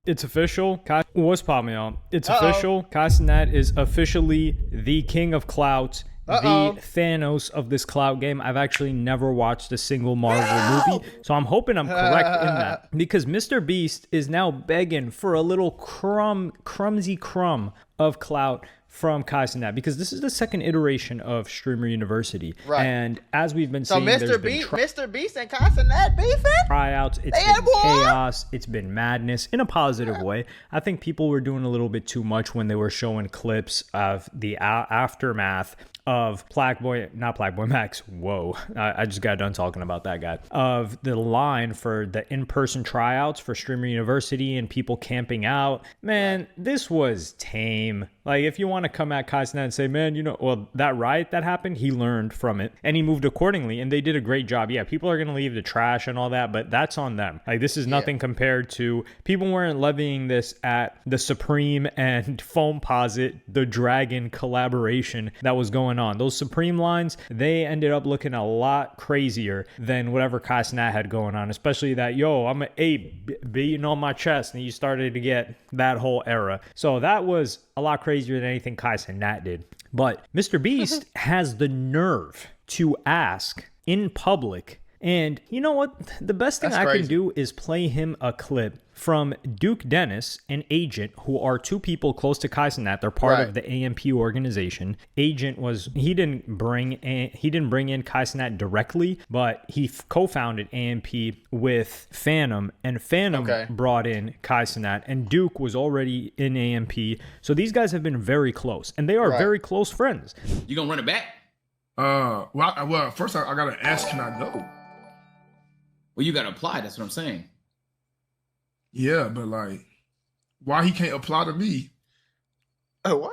It's official. What's popping y'all? It's official. Cenat is officially the king of clout, the Thanos of this clout game. I've actually never watched a single Marvel movie, so I'm hoping I'm correct in that. Because Mr. Beast is now begging for a little crumsy crumb of clout from Cenat, because this is the second iteration of Streamer University. Right. And as we've been seeing, Mr. Beast and Cenat beefing? Tryouts, it's been chaos, it's been madness in a positive way. I think people were doing a little bit too much when they were showing clips of the aftermath of not Black Boy Max. Whoa, I just got done talking about that guy. Of the line for the in-person tryouts for Streamer University and people camping out. Man, this was tame. Like, if you want to come at Cenat and say, man, that riot that happened, he learned from it and he moved accordingly, and they did a great job. Yeah, people are going to leave the trash and all that, but that's on them. Like, this is nothing compared to, people weren't levying this at the Supreme and Foamposite, the Dragon collaboration that was going on. Those Supreme lines, they ended up looking a lot crazier than whatever Cenat had going on, especially that, I'm an ape beating on my chest, and you started to get that whole era. So that was a lot crazier than anything Cenat did. But Mr. Beast has the nerve to ask in public, and you know what? The best thing I can do is play him a clip from Duke Dennis and Agent, who are two people close to Cenat. They're part of the AMP organization. Agent he didn't bring in Cenat directly, but he co-founded AMP with Phantom, and Phantom brought in Cenat, and Duke was already in AMP. So these guys have been very close, and they are very close friends. You gonna run it back? Well, first I gotta ask, can I go? Well, you gotta apply. That's what I'm saying. Yeah, but like, why he can't apply to me? What?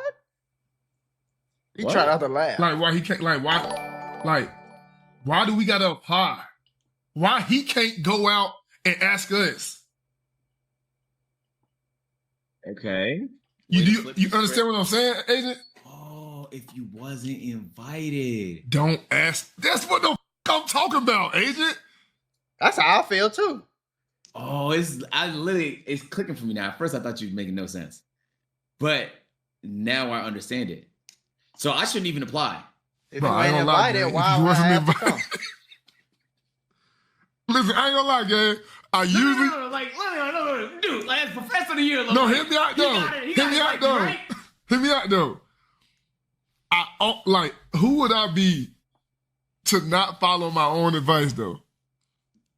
He tried out to laugh. Like, why he can't? Like, why do we gotta apply? Why he can't go out and ask us? Okay. You understand what I'm saying, Agent? Oh, if you wasn't invited, don't ask. That's what the I'm talking about, Agent. That's how I feel too. Oh, it's clicking for me now. At first, I thought you were making no sense, but now I understand it. So I shouldn't even apply. If you ain't invited, why would I have to come? Listen, I ain't gonna lie, gang. Dude, like, as Professor of the Year. No, hit me out though. Hit me out though. Who would I be to not follow my own advice though?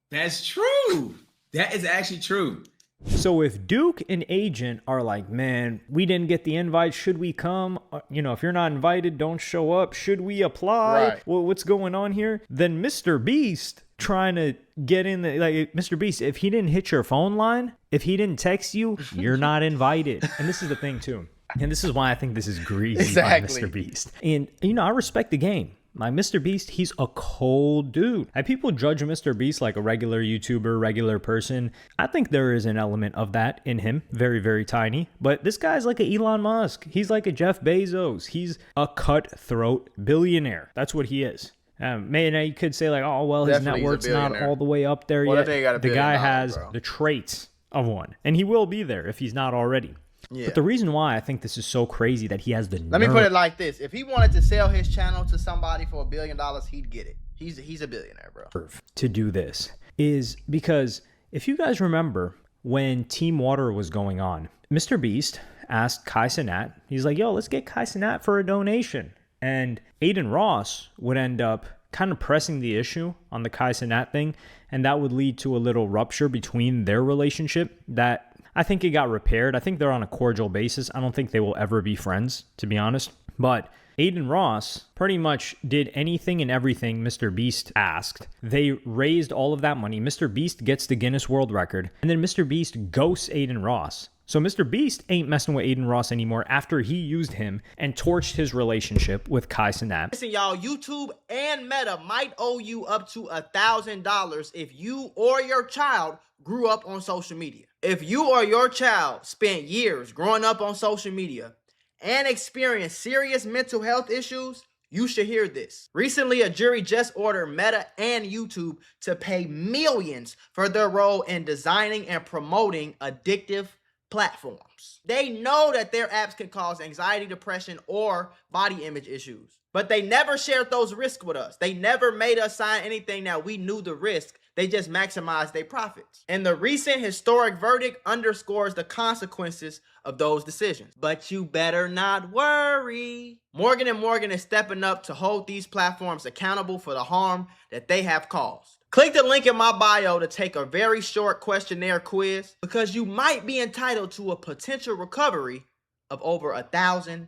That's true. That is actually true. So if Duke and Agent are like, man, we didn't get the invite, should we come? If you're not invited, don't show up. Should we apply? Right. Well, what's going on here? Then Mr. Beast trying to get in Mr. Beast, if he didn't hit your phone line, if he didn't text you, you're not invited. And this is the thing too. And this is why I think this is greasy by Mr. Beast. And, I respect the game. Like, Mr. Beast, he's a cold dude. And people judge Mr. Beast like a regular YouTuber, regular person. I think there is an element of that in him. Very, very tiny. But this guy's like a Elon Musk. He's like a Jeff Bezos. He's a cutthroat billionaire. That's what he is. You could say like, oh, well, his net worth's not all the way up there yet. The guy has the traits of one. And he will be there if he's not already. Yeah. But the reason why I think this is so crazy that he has the nerve. Let me put it like this. If he wanted to sell his channel to somebody for $1 billion, he'd get it. He's a billionaire, bro. To do this is because if you guys remember when Team Water was going on, Mr. Beast asked Cenat, he's like, yo, let's get Cenat for a donation. And Aiden Ross would end up kind of pressing the issue on the Cenat thing, and that would lead to a little rupture between their relationship that I think it got repaired. I think they're on a cordial basis. I don't think they will ever be friends, to be honest. But Aiden Ross pretty much did anything and everything Mr. Beast asked. They raised all of that money. Mr. Beast gets the Guinness World Record. And then Mr. Beast ghosts Aiden Ross. So Mr. Beast ain't messing with Aiden Ross anymore after he used him and torched his relationship with Cenat. Listen, y'all, YouTube and Meta might owe you up to $1,000 if you or your child grew up on social media. If you or your child spent years growing up on social media and experienced serious mental health issues, you should hear this. Recently, a jury just ordered Meta and YouTube to pay millions for their role in designing and promoting addictive platforms. They know that their apps can cause anxiety, depression, or body image issues, but they never shared those risks with us. They never made us sign anything that we knew the risk. They just maximized their profits. And the recent historic verdict underscores the consequences of those decisions. But you better not worry. Morgan & Morgan is stepping up to hold these platforms accountable for the harm that they have caused. Click the link in my bio to take a very short questionnaire quiz, because you might be entitled to a potential recovery of over $1,000.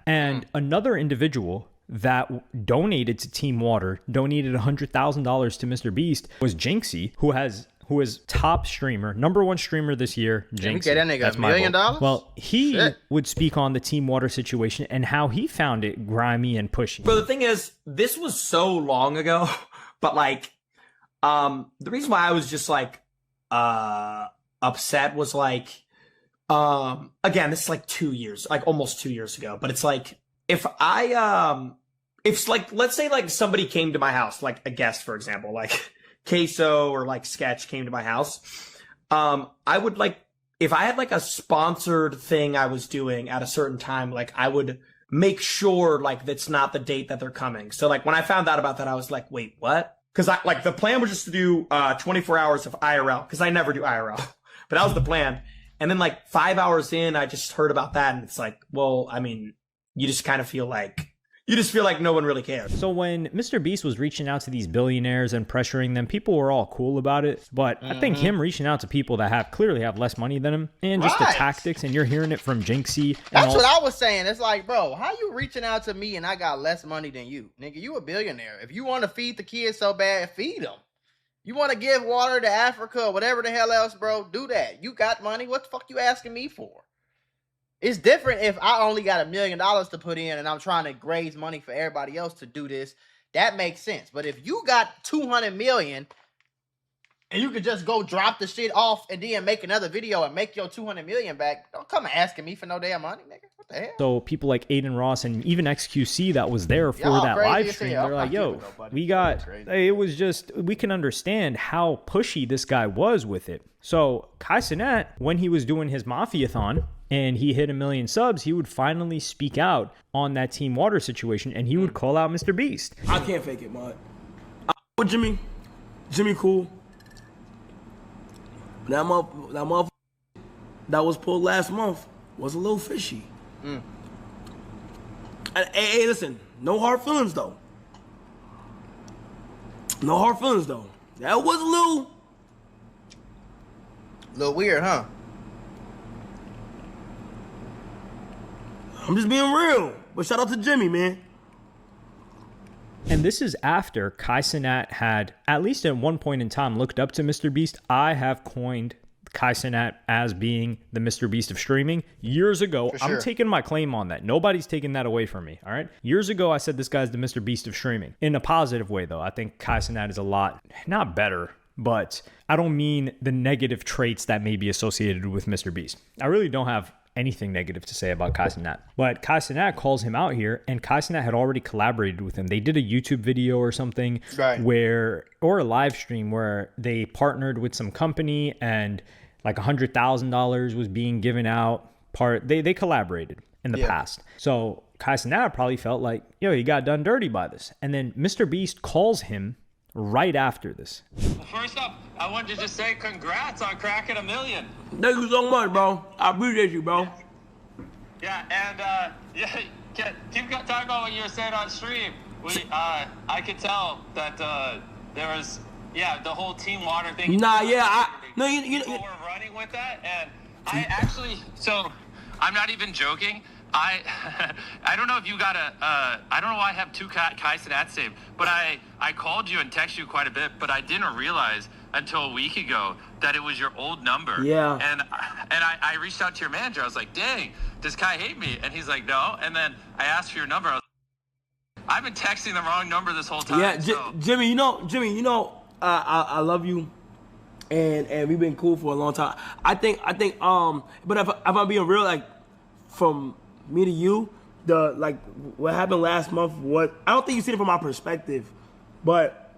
And another individual that donated to Team Water, donated $100,000 to Mr. Beast, was Jinxie, who is top streamer, number one streamer this year. Jinxie. We get that nigga That's $1 million? Well, he would speak on the Team Water situation and how he found it grimy and pushy. Bro, the thing is, this was so long ago, but like, the reason why I was just like, upset was like, again, this is like 2 years, like almost 2 years ago, but it's like, if like, let's say like somebody came to my house, like a guest, for example, like Queso or like Sketch came to my house, I would like, if I had like a sponsored thing I was doing at a certain time, like I would make sure like that's not the date that they're coming. So like when I found out about that, I was like, wait, what? Cause I like the plan was just to do 24 hours of IRL, cause I never do IRL, but that was the plan. And then like 5 hours in, I just heard about that, and it's like, well, I mean, you just kind of feel like no one really cares. So when Mr. Beast was reaching out to these billionaires and pressuring them, people were all cool about it. But I think him reaching out to people that clearly have less money than him, and just the tactics, and you're hearing it from Jinxie. That's what I was saying. It's like, bro, how you reaching out to me and I got less money than you? Nigga, you a billionaire. If you want to feed the kids so bad, feed them. You want to give water to Africa or whatever the hell else, bro, do that. You got money. What the fuck you asking me for? It's different if I only got $1 million to put in and I'm trying to raise money for everybody else to do this. That makes sense. But if you got 200 million and you could just go drop the shit off and then make another video and make your 200 million back, don't come asking me for no damn money, nigga. What the hell? So people like Aiden Ross and even XQC that was there for that live stream, they're like, yo, it was just, we can understand how pushy this guy was with it. So Cenat, when he was doing his Mafia-thon and he hit 1 million subs, he would finally speak out on that Team Water situation, and he would call out Mr. Beast. I can't fake it, man. With Jimmy cool. That motherfucker that was pulled last month was a little fishy. And, hey, listen, no hard feelings though. No hard feelings though. That was a little weird, huh? I'm just being real. But shout out to Jimmy, man. And this is after Cenat had, at least at one point in time, looked up to Mr. Beast. I have coined Cenat as being the Mr. Beast of streaming years ago. For sure. I'm taking my claim on that. Nobody's taking that away from me. All right. Years ago, I said this guy's the Mr. Beast of streaming in a positive way, though. I think Cenat is a lot, not better, but I don't mean the negative traits that may be associated with Mr. Beast. I really don't have anything negative to say about Cenat. But Cenat calls him out here, and Cenat had already collaborated with him. They did a YouTube video or something or a live stream where they partnered with some company and like $100,000 was being given out. They collaborated in the past. So Cenat probably felt like, yo, he got done dirty by this. And then Mr. Beast calls him right after this. First up, I wanted to just say congrats on cracking 1 million. Thank you so much, bro. I appreciate you, bro. Yeah, and keep talking about what you were saying on stream. I could tell that there was the whole Team Water thing. You People were running with that, and I actually, so I'm not even joking. I don't know if you got I don't know why I have two Cenat saved, but I called you and texted you quite a bit, but I didn't realize until a week ago that it was your old number. Yeah. And I reached out to your manager. I was like, dang, does Kai hate me? And he's like, no. And then I asked for your number. I was like, I've been texting the wrong number this whole time. Yeah, so. Jimmy, I love you. And we've been cool for a long time. I think, but if I'm being real, like, from me to you, what happened last month, I don't think you see it from my perspective, but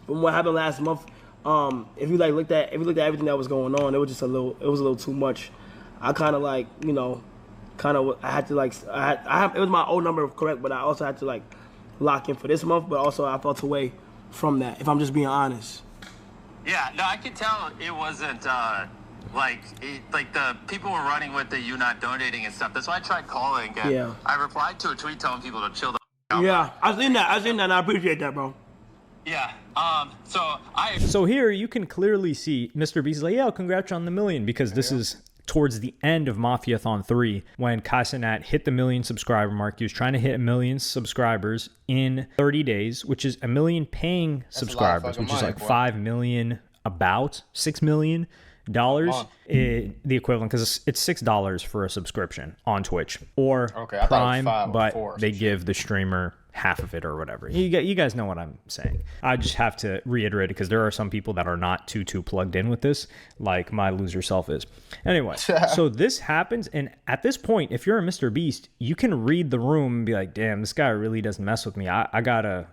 from what happened last month, if you looked at everything that was going on, it was a little too much. I kind of I had to it was my old number correct, but I also had to lock in for this month. But also I felt away from that, if I'm just being honest. Yeah, no, I could tell it wasn't the people were running with the you not donating and stuff. That's why I tried calling. And Yeah. I replied to a tweet telling people to chill the out. Yeah, I seen that, and I appreciate that, bro. Yeah. So here you can clearly see Mr. Beast like, yeah, congrats on the million, because this is towards the end of Mafiathon 3 when Kai Cenat hit the 1 million subscriber mark. He was trying to hit 1 million subscribers in 30 days, which is 1 million paying subscribers, which is like 5 million, about $6 million. The equivalent, because it's $6 for a subscription on Twitch or Prime, but they give the streamer half of it or whatever. You guys know what I'm saying. I just have to reiterate it because there are some people that are not too plugged in with this, like my loser self is. Anyway, so this happens, and at this point, if you're a Mr. Beast, you can read the room and be like, damn, this guy really doesn't mess with me. I gotta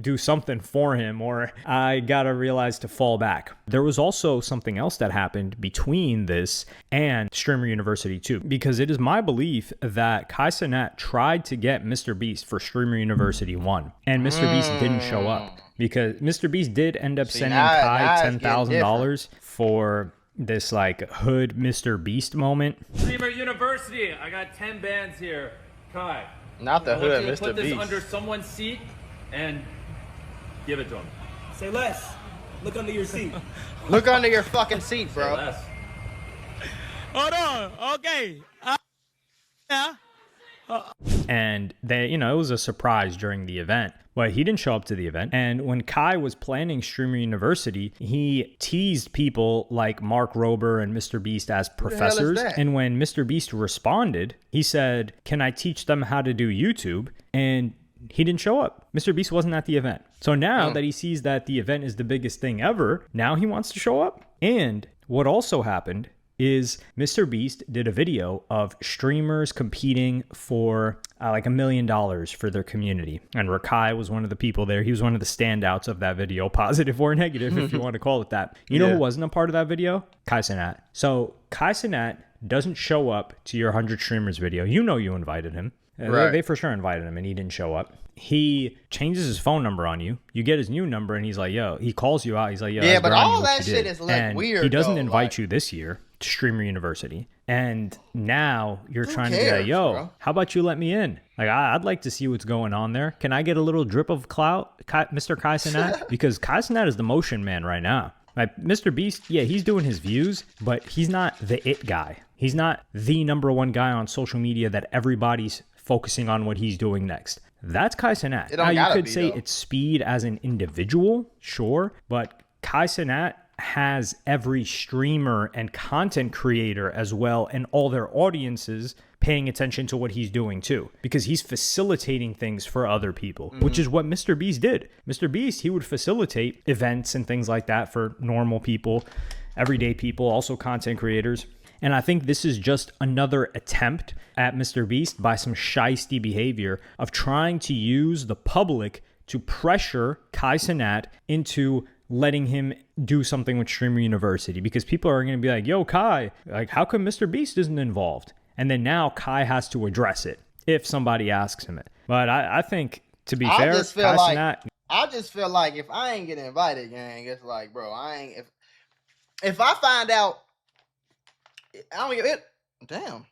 do something for him, or I gotta realize to fall back. There was also something else that happened between this and Streamer University 2, because it is my belief that Kai Cenat tried to get Mr. Beast for Streamer University 1, and Mr. Beast didn't show up, because Mr. Beast did end up sending Kai $10,000 for this hood Mr. Beast moment. Streamer University, I got 10 bands here. Kai. Not the hood, Mr. Put this Beast. under someone's seat and give it to him. Say less. Look under your seat. Look under your fucking seat, bro. Say less. Hold on. Okay. Yeah. And they, it was a surprise during the event. But he didn't show up to the event. And when Kai was planning Streamer University, he teased people like Mark Rober and Mr. Beast as professors. And when Mr. Beast responded, he said, "Can I teach them how to do YouTube?" And he didn't show up. Mr. Beast wasn't at the event. So now that he sees that the event is the biggest thing ever, now he wants to show up. And what also happened is Mr. Beast did a video of streamers competing for $1 million for their community. And Rakai was one of the people there. He was one of the standouts of that video, positive or negative, if you want to call it that. You know who wasn't a part of that video? Kai Cenat. So Kai Cenat doesn't show up to your 100 streamers video. You know you invited him. Right. They for sure invited him, and he didn't show up. He changes his phone number on you. You get his new number, and he's like, yo, he calls you out. He's like, yo, yeah, but all that shit is weird. He doesn't invite you this year to Streamer University. And now you're trying to be like, yo, bro, how about you let me in? I'd like to see what's going on there. Can I get a little drip of clout, Mr. Kai Cenat? Because Kai Cenat is the motion man right now. Mr. Beast, yeah, he's doing his views, but he's not the it guy. He's not the number one guy on social media that everybody's focusing on what he's doing next. That's Kai Cenat. Now, you could say it's Speed as an individual, sure, but Kai Cenat has every streamer and content creator as well, and all their audiences paying attention to what he's doing too, because he's facilitating things for other people, which is what Mr. Beast did. Mr. Beast, he would facilitate events and things like that for normal people, everyday people, also content creators. And I think this is just another attempt at Mr. Beast by some shiesty behavior of trying to use the public to pressure Kai Cenat into letting him do something with Streamer University, because people are going to be like, yo, Kai, how come Mr. Beast isn't involved? And then now Kai has to address it if somebody asks him it. But I think, to be fair, Kai Cenat, I just feel like if I ain't getting invited, gang, it's like, bro, if I find out, I don't get it. Damn.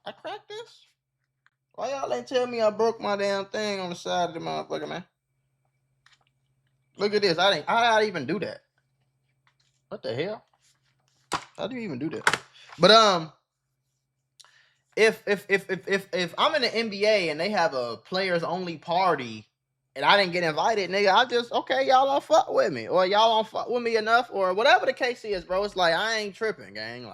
I cracked this? Why y'all ain't tell me I broke my damn thing on the side of the motherfucker, man? Look at this. How did I even do that? What the hell? How do you even do that? But if I'm in the NBA and they have a players only party and I didn't get invited, nigga, I just, okay, y'all don't fuck with me, or y'all don't fuck with me enough, or whatever the case is, bro. It's like, I ain't tripping, gang.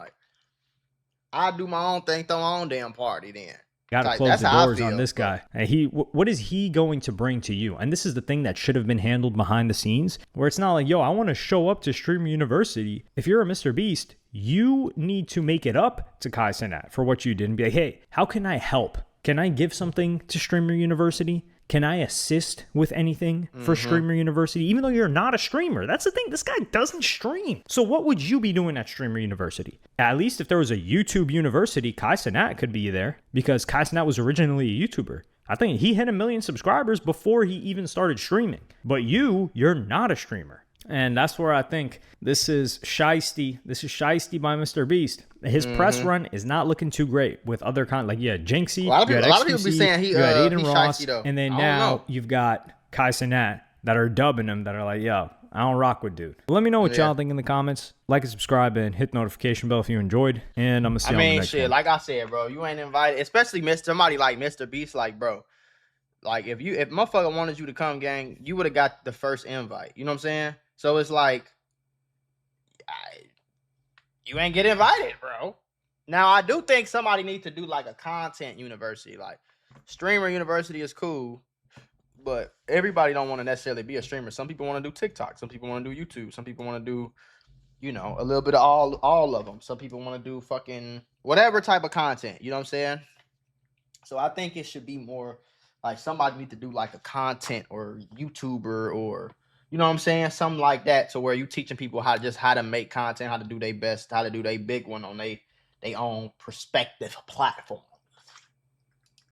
I do my own thing, throw my own damn party then. Gotta close the doors on this guy. And what is he going to bring to you? And this is the thing that should have been handled behind the scenes, where it's not like, yo, I want to show up to Streamer University. If you're a Mr. Beast, you need to make it up to Kai Cenat for what you did and be like, hey, how can I help? Can I give something to Streamer University? can I assist with anything for Streamer University? Even though you're not a streamer. That's the thing. This guy doesn't stream. So what would you be doing at Streamer University? At least if there was a YouTube university, Kai Cenat could be there, because Kai Cenat was originally a YouTuber. I think he hit 1 million subscribers before he even started streaming. But you're not a streamer. And that's where I think this is shiesty. This is shiesty by Mr. Beast. His press run is not looking too great with other like Jinxie. A lot of people be saying he Aiden Ross, shiesty though. and then now you've got Kai Cenat that are dubbing him, that are like, yo, I don't rock with dude. Let me know what y'all think in the comments. Like and subscribe and hit the notification bell if you enjoyed. And I'm gonna see you on the next one. Like I said, bro, you ain't invited, especially somebody like Mr. Beast, like, bro. Like if motherfucker wanted you to come, gang, you would have got the first invite. You know what I'm saying? So it's like, you ain't get invited, bro. Now, I do think somebody needs to do like a content university. Like, streamer university is cool, but everybody don't want to necessarily be a streamer. Some people want to do TikTok. Some people want to do YouTube. Some people want to do, a little bit of all of them. Some people want to do fucking whatever type of content. You know what I'm saying? So I think it should be more like somebody need to do like a content or YouTuber or, you know what I'm saying? Something like that, to where you teaching people how to make content, how to do their best, how to do their big one on their own perspective platform.